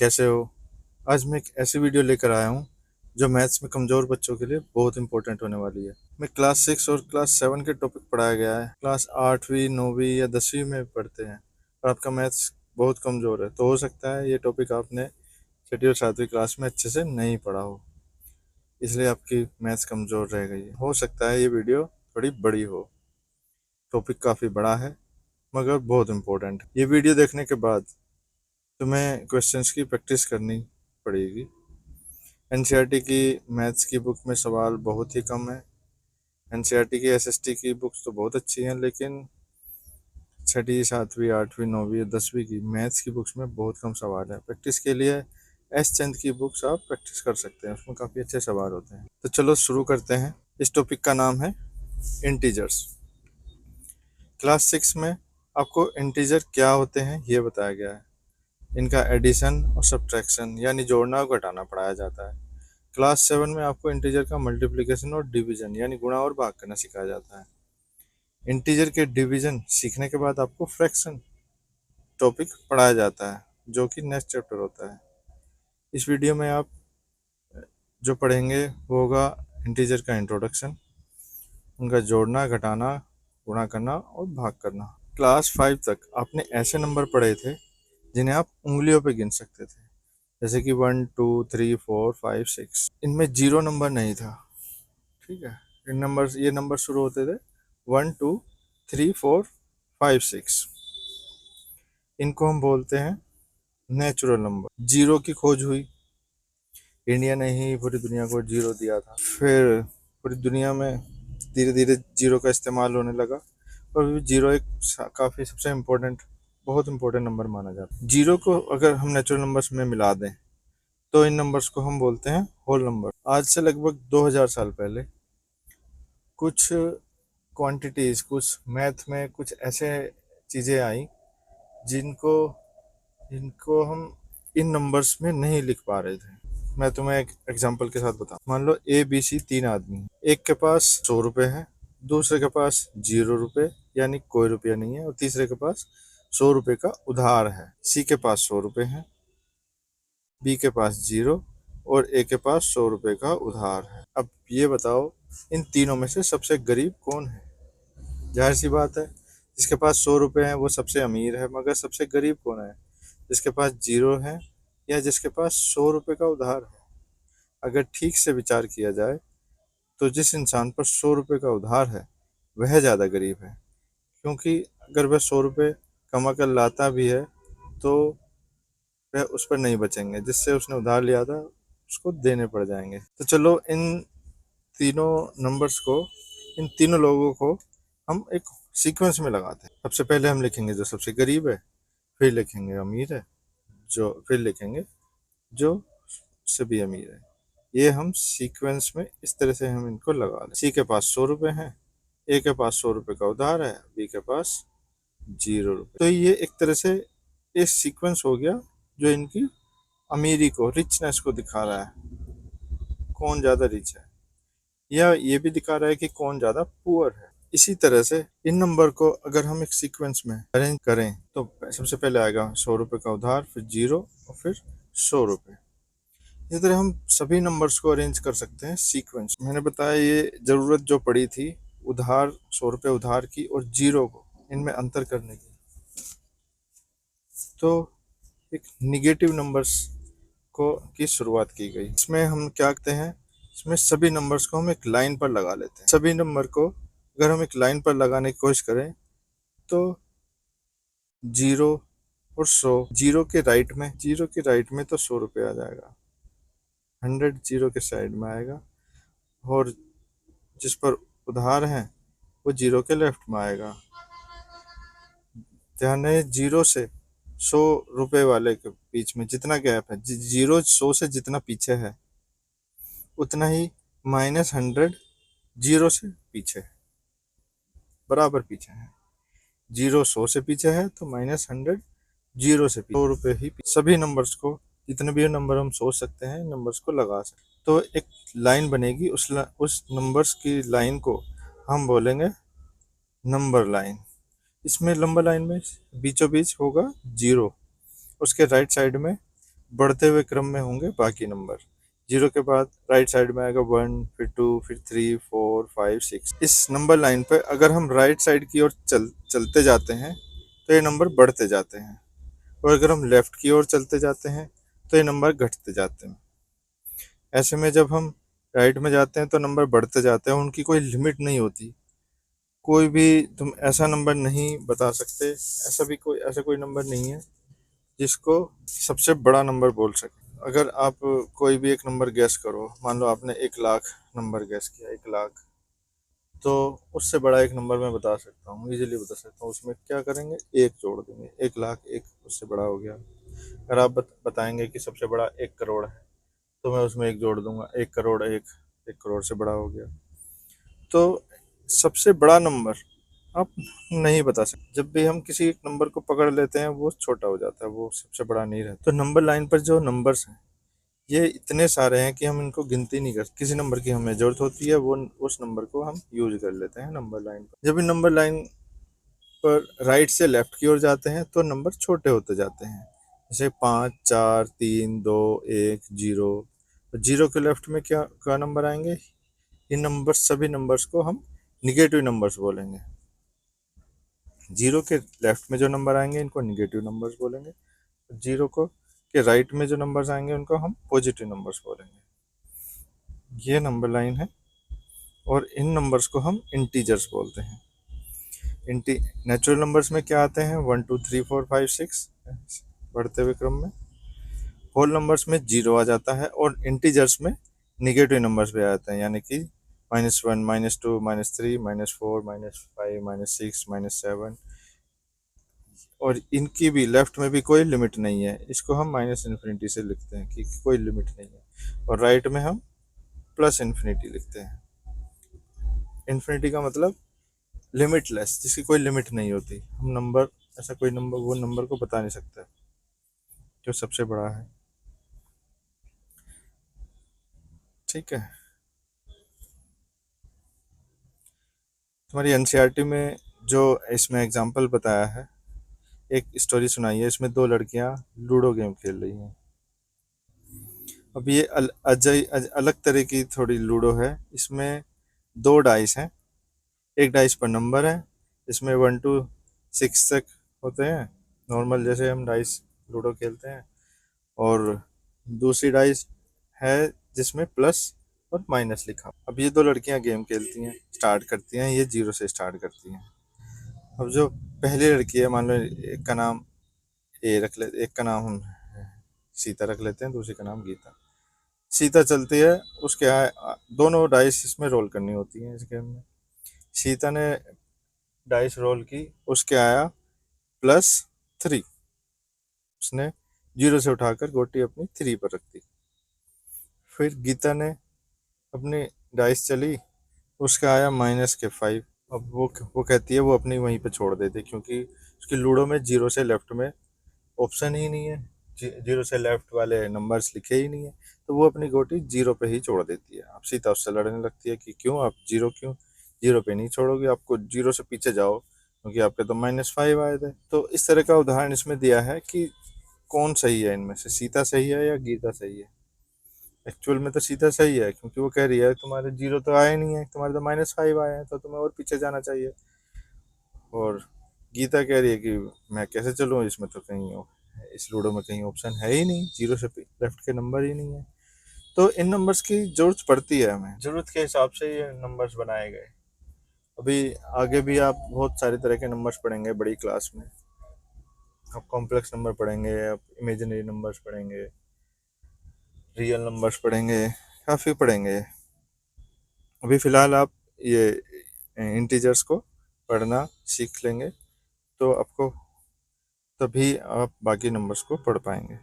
कैसे हो? आज मैं एक ऐसी वीडियो लेकर आया हूँ जो मैथ्स में कमज़ोर बच्चों के लिए बहुत इंपॉर्टेंट होने वाली है। मैं क्लास 6 और क्लास 7 के टॉपिक पढ़ाया गया है। क्लास 8वीं 9वीं या 10वीं में पढ़ते हैं और आपका मैथ्स बहुत कमज़ोर है, तो हो सकता है ये टॉपिक आपने 6ठी और 7वीं क्लास में अच्छे से नहीं पढ़ा हो, इसलिए आपकी मैथ्स कमज़ोर रह गई है। हो सकता है ये वीडियो थोड़ी बड़ी हो। टॉपिक काफ़ी बड़ा है मगर बहुत इंपॉर्टेंट है। ये वीडियो देखने के बाद तुम्हें क्वेश्चंस की प्रैक्टिस करनी पड़ेगी। एनसीईआरटी की मैथ्स की बुक में सवाल बहुत ही कम है। एनसीईआरटी की एसएसटी की बुक्स तो बहुत अच्छी हैं, लेकिन 6ठी 7वीं 8वीं 9वीं या 10वीं की मैथ्स की बुक्स में बहुत कम सवाल है। प्रैक्टिस के लिए एस चंद की बुक्स आप प्रैक्टिस कर सकते हैं, उसमें काफ़ी अच्छे सवाल होते हैं। तो चलो शुरू करते हैं। इस टॉपिक का नाम है इंटीजर्स। क्लास 6 में आपको इंटीजर क्या होते हैं ये बताया गया है। इनका एडिशन और सब्ट्रैक्शन यानी जोड़ना और घटाना पढ़ाया जाता है। क्लास 7 में आपको इंटीजर का मल्टीप्लिकेशन और डिवीजन यानी गुणा और भाग करना सिखाया जाता है। इंटीजर के डिवीजन सीखने के बाद आपको फ्रैक्शन टॉपिक पढ़ाया जाता है, जो कि नेक्स्ट चैप्टर होता है। इस वीडियो में आप जो पढ़ेंगे वो होगा इंटीजर का इंट्रोडक्शन, उनका जोड़ना घटाना गुणा करना और भाग करना। क्लास 5 तक आपने ऐसे नंबर पढ़े थे जिन्हें आप उंगलियों पे गिन सकते थे, जैसे कि 1 2 3 4 5 6। इनमें जीरो नंबर नहीं था, ठीक है। ये नंबर शुरू होते थे 1 2 3 4 5 6। इनको हम बोलते हैं नेचुरल नंबर। जीरो की खोज हुई, इंडिया ने ही पूरी दुनिया को जीरो दिया था। फिर पूरी दुनिया में धीरे धीरे जीरो का इस्तेमाल होने लगा और जीरो एक काफ़ी सबसे इम्पोर्टेंट बहुत इम्पोर्टेंट नंबर माना जाता है। जीरो को अगर हम नेचुरल नंबर्स में मिला दें तो इन नंबर्स को हम बोलते हैं होल नंबर। आज से लगभग 2000 साल पहले कुछ क्वांटिटीज़, कुछ मैथ में कुछ ऐसे चीज़ें आई जिनको जिनको हम इन नंबर्स में नहीं लिख पा रहे थे। मैं तुम्हें एक एग्जांपल के साथ बताऊं। मान लो ए बी सी 3 आदमी हैं। एक के पास 100 रुपये है, दूसरे के पास 0 रुपये यानी कोई रुपया नहीं है, और तीसरे के पास 100 रुपये का उधार है। सी के पास 100 रुपये है, बी के पास 0 और ए के पास 100 रुपये का उधार है। अब ये बताओ इन तीनों में से सबसे गरीब कौन है? जाहिर सी बात है, जिसके पास 100 रुपये हैं वो सबसे अमीर है, मगर सबसे गरीब कौन है? जिसके पास 0 है या जिसके पास 100 रुपये का उधार है? अगर ठीक से विचार किया जाए तो जिस इंसान पर 100 रुपये का उधार है वह ज़्यादा गरीब है, क्योंकि अगर वह 100 रुपये कमा कर लाता भी है तो वह उस पर नहीं बचेंगे, जिससे उसने उधार लिया था उसको देने पड़ जाएंगे। तो चलो तीनों नंबर्स को इन तीनों लोगों को हम एक सीक्वेंस में लगाते हैं। सबसे पहले हम लिखेंगे जो सबसे गरीब है, फिर लिखेंगे अमीर है, फिर लिखेंगे जो से भी अमीर है। ये हम सीक्वेंस में इस तरह से हम इनको लगा लें। सी के पास 100 रुपये हैं, ए के पास 100 रुपये का उधार है, बी के पास 0 रुपये। तो ये एक तरह से एक सीक्वेंस हो गया जो इनकी अमीरी को, रिचनेस को दिखा रहा है, कौन ज़्यादा रिच है, या ये भी दिखा रहा है कि कौन ज़्यादा पुअर है। इसी तरह से इन नंबर को अगर हम एक सीक्वेंस में अरेंज करें तो सबसे पहले आएगा 100 रुपये का उधार, फिर 0 और फिर 100 रुपये। इस तरह हम सभी नंबर्स को अरेंज कर सकते हैं सीक्वेंस। मैंने बताया ये ज़रूरत जो पड़ी थी उधार, 100 रुपये उधार की और 0 को इनमें अंतर करने की, तो एक निगेटिव नंबर्स को की शुरुआत की गई। इसमें हम क्या करते हैं, इसमें सभी नंबर्स को हम एक लाइन पर लगा लेते हैं। सभी नंबर को अगर हम एक लाइन पर लगाने की कोशिश करें तो 0 और 100, जीरो के राइट में तो 100 रुपये आ जाएगा, 100 जीरो के साइड में आएगा, और जिस पर उधार है वो 0 के लेफ्ट में आएगा। ध्यान रहे 0 से 100 रुपये वाले के बीच में जितना गैप है, 0 100 से जितना पीछे है उतना ही -100 0 से पीछे है, बराबर पीछे है। 0 100 से पीछे है तो -100 0 से पीछे, 100 रुपये ही पीछे। सभी नंबर्स को, जितने भी नंबर हम सोच सकते हैं, नंबर्स को लगा सकते हैं, तो एक लाइन बनेगी। उस नंबर्स की लाइन को हम बोलेंगे नंबर लाइन। इसमें नंबर लाइन में बीचों बीच होगा 0, उसके राइट साइड में बढ़ते हुए क्रम में होंगे बाकी नंबर। 0 के बाद राइट साइड में आएगा 1, फिर 2, फिर 3, 4, 5, 6। इस नंबर लाइन पर अगर हम राइट साइड की ओर चलते जाते हैं तो ये नंबर बढ़ते जाते हैं, और अगर हम लेफ्ट की ओर चलते जाते हैं तो ये नंबर घटते जाते हैं। ऐसे में जब हम राइट में जाते हैं तो नंबर बढ़ते जाते हैं, उनकी कोई लिमिट नहीं होती। कोई भी तुम ऐसा नंबर नहीं बता सकते, ऐसा कोई नंबर नहीं है जिसको सबसे बड़ा नंबर बोल सके। अगर आप कोई भी एक नंबर गैस करो, मान लो आपने 1 लाख नंबर गैस किया, 1 लाख, तो उससे बड़ा एक नंबर मैं बता सकता हूँ, इजीली बता सकता हूँ। उसमें क्या करेंगे, एक जोड़ देंगे, 1 लाख एक उससे बड़ा हो गया। अगर आप बताएंगे कि सबसे बड़ा 1 करोड़ है, तो मैं उसमें एक जोड़ दूंगा, 1 करोड़ एक, 1 करोड़ से बड़ा हो गया। तो सबसे बड़ा नंबर आप नहीं बता सकते। जब भी हम किसी एक नंबर को पकड़ लेते हैं वो छोटा हो जाता है, वो सबसे बड़ा नहीं रहता। तो नंबर लाइन पर जो नंबर्स हैं ये इतने सारे हैं कि हम इनको गिनती नहीं कर, किसी नंबर की हमें जरूरत होती है वो उस नंबर को हम यूज कर लेते हैं नंबर लाइन पर। जब भी नंबर लाइन पर राइट से लेफ्ट की ओर जाते हैं तो नंबर छोटे होते जाते हैं, जैसे 5, 4, 3, 2, 1, 0। जीरो के लेफ्ट में क्या क्या नंबर आएंगे, इन नंबर सभी नंबर्स को हम निगेटिव नंबर्स बोलेंगे। जीरो के लेफ्ट में जो नंबर आएंगे इनको निगेटिव नंबर्स बोलेंगे। जीरो को के राइट में जो नंबर्स आएंगे उनको हम पॉजिटिव नंबर्स बोलेंगे। ये नंबर लाइन है, और इन नंबर्स को हम इंटीजर्स बोलते हैं। इंटी नेचुरल नंबर्स में क्या आते हैं, 1, 2, 3, 4, 5, 6 बढ़ते हुए क्रम में। होल नंबर्स में जीरो आ जाता है, और इंटीजर्स में निगेटिव नंबर्स भी आते हैं, यानी कि -1, -2, -3, -4, -5, -6, -7। और इनकी भी लेफ्ट में भी कोई लिमिट नहीं है, इसको हम -इन्फिनिटी से लिखते हैं कि कोई लिमिट नहीं है। और राइट में हम +इन्फिनिटी लिखते हैं। इन्फिनिटी का मतलब लिमिटलेस, जिसकी कोई लिमिट नहीं होती। हम नंबर, ऐसा कोई नंबर वो नंबर को बता नहीं सकता जो सबसे बड़ा है। ठीक है, तुम्हारी एनसीईआरटी में जो इसमें एग्जाम्पल बताया है, एक स्टोरी सुनाई है, इसमें दो लड़कियां लूडो गेम खेल रही हैं। अब ये अलग तरह की थोड़ी लूडो है। इसमें दो डाइस हैं, एक डाइस पर नंबर है, इसमें 1 to 6 तक होते हैं, नॉर्मल जैसे हम डाइस लूडो खेलते हैं। और दूसरी डाइस है जिसमें प्लस और माइनस लिखा। अब ये दो लड़कियां गेम खेलती हैं, स्टार्ट करती हैं, ये 0 से स्टार्ट करती हैं। अब जो पहली लड़की है, मान लो एक का नाम ए रख ले, एक का नाम हम सीता रख लेते हैं, दूसरी का नाम गीता। सीता चलती है, उसके दोनों डाइस इसमें रोल करनी होती हैं इस गेम में। सीता ने डाइस रोल की, उसके आया +3। उसने 0 से उठाकर गोटी अपनी 3 पर रख दी। फिर गीता ने अपनी डाइस चली, उसका आया -5। अब वो कहती है वो अपनी वहीं पे छोड़ देती है, क्योंकि उसकी लूडो में 0 से लेफ्ट में ऑप्शन ही नहीं है, 0 से लेफ्ट वाले नंबर्स लिखे ही नहीं है। तो वो अपनी गोटी 0 पे ही छोड़ देती है। अब सीता उससे लड़ने लगती है कि क्यों आप 0 क्यों 0 पे नहीं छोड़ोगे, आपको 0 से पीछे जाओ, क्योंकि आपके तो -5 आए थे। तो इस तरह का उदाहरण इसमें दिया है कि कौन सही है इनमें से, सीता सही है या गीता सही है। एक्चुअल में तो सीता सही है, क्योंकि वो कह रही है तुम्हारे 0 तो आए नहीं है, तुम्हारे तो -5 आए हैं, तो तुम्हें और पीछे जाना चाहिए। और गीता कह रही है कि मैं कैसे चलूँ, इसमें तो कहीं इस लूडो में कहीं ऑप्शन है ही नहीं, 0 से लेफ्ट के नंबर ही नहीं है। तो इन नंबर्स की जरूरत पड़ती है हमें, जरूरत के हिसाब से ये नंबर्स बनाए गए। अभी आगे भी आप बहुत सारे तरह के नंबर्स पढ़ेंगे बड़ी क्लास में। आप कॉम्प्लेक्स नंबर पढ़ेंगे, आप इमेजिनरी नंबर्स पढ़ेंगे, रियल नंबर्स पढ़ेंगे, काफ़ी पढ़ेंगे। अभी फ़िलहाल आप ये इंटीजर्स को पढ़ना सीख लेंगे, तो आपको तभी आप बाकी नंबर्स को पढ़ पाएंगे।